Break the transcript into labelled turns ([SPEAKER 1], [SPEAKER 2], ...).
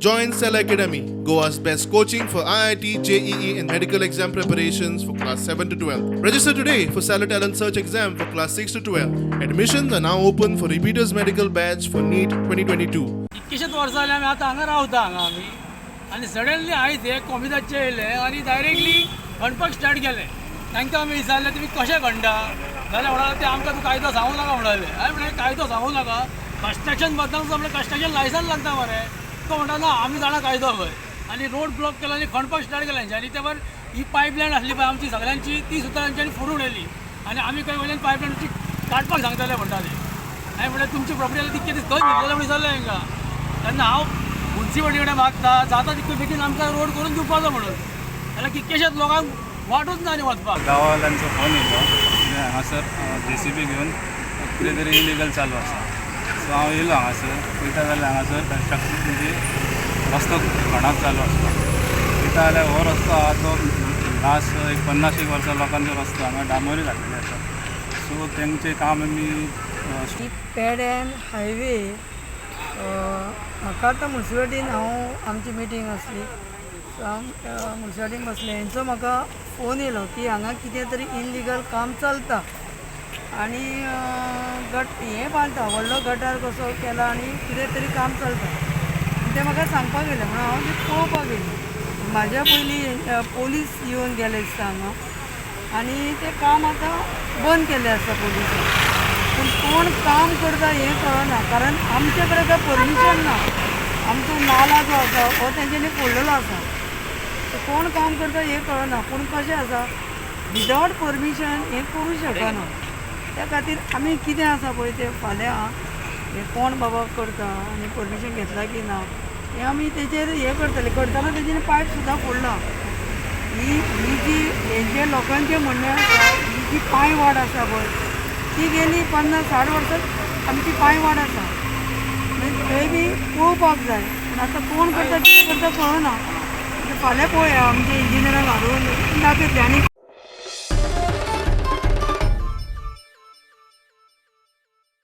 [SPEAKER 1] Join Stella Academy, Goa's best coaching for IIT, JEE, and medical exam preparations for class 7 to 12. Register today for Stella Talent Search exam for class 6 to 12. Admissions are now open for repeaters medical batch for NEET 2022.
[SPEAKER 2] 21 वर्सां जाली आमी आतां हांगा रावता आमी आनी suddenly आयज हे कॉमिदाचे येयले आनी डायरेक्टली खणपाक स्टार्ट केले. तांकां आमी विचारलें तुमी कशें खणटा जाल्यार म्हणाले ते आमकां तूं कायदो सांगूं नाका म्हणाले. हांवें म्हळें कायदो सांगूं नाका कन्स्ट्रक्शन बद्दल आपलें कन्स्ट्रक्शन लायसन्स लागता मरे. तो म्हणटा ना आमी जाणा कायदो खंय आनी रोड ब्लॉक केलो आनी खणपाक स्टार्ट केलें आनी त्या भायर ही पायपलायन आसली पळय आमची सगळ्यांची ती सुद्दां तांच्यांनी फोडून येयली आनी आमी खंय वयल्यान पायपलायन काडपाक सांगताले म्हणटाले. हांवें म्हळें तुमची प्रॉपर्टी जाल्यार ती कितें खंय न्हिदलेलें म्हण विचारलें हांकां. तेन्ना हांव मुन्सिपाल्टी कडेन मागता जाता तितले बेगीन आमकां रोड करून दिवपाचो म्हणून. जाल्यार कितकेशेच लोकांक वाटूच ना न्ही वचपाक.
[SPEAKER 3] गांवांतल्यानचो फोन येयलो हांगासर JCB घेवन कितें तरी इलिगल चालू आसा. सो हांव येयलो हांगासर पळयता जाल्यार हांगासर कन्स्ट्रक्शन म्हणजे रस्तो खणाप चालू आसता. पळयता जाल्यार हो रस्तो आहा तो लास्ट एक 50 वर्सां लोकांचो रस्तो हांगा डांबरी घातलेले आसा. सो तेंचें काम आमी
[SPEAKER 4] पेड्यान हायवे म्हाका आतां मुन्सिपाल्टीन हांव आमची मिटींग आसली सो हांव मुन्सिपाल्टीन बसलें. हेंचो म्हाका फोन येयलो की हांगा कितें तरी इनलिगल काम चलता आनी हें बांदता व्हडलो गटार कसो केला आनी कितें तरी काम चलता आनी तें म्हाका सांगपाक गेलें म्हणून हांव तें पळोवपाक गेलें. म्हाज्या पयलीं पोलीस येवन गेले दिसता हांगा आनी तें काम आतां बंद केलें आसा पोलिसांनी. पूण कोण काम करता हें कळना कारण आमचे कडेन काय परमिशन ना. आमचो नाला जो आसा हो तेंच्यांनी फोडलेलो आसा. सो कोण काम करता हें कळना. पूण कशें आसा विदावट परमिशन हें करूं शकना. त्या खातीर आमी कितें आसा पळय तें फाल्यां हें कोण बाबा करता आनी परमिशन घेतला की ना हें आमी तेजेर हें करतले. करतना तेजेर पायप सुद्दां फोडला. ही जी हेंचे लोकांचें म्हणणें आसा ही जी पांय वाड आसा पळय ती गेली 50-60 वर्सां आमची पांय वाड आसा. थंय बी पळोवपाक जाय. पूण आतां कोण करता कितें करता कळना. फाल्यां पळोवया आमच्या इंजिनियरांक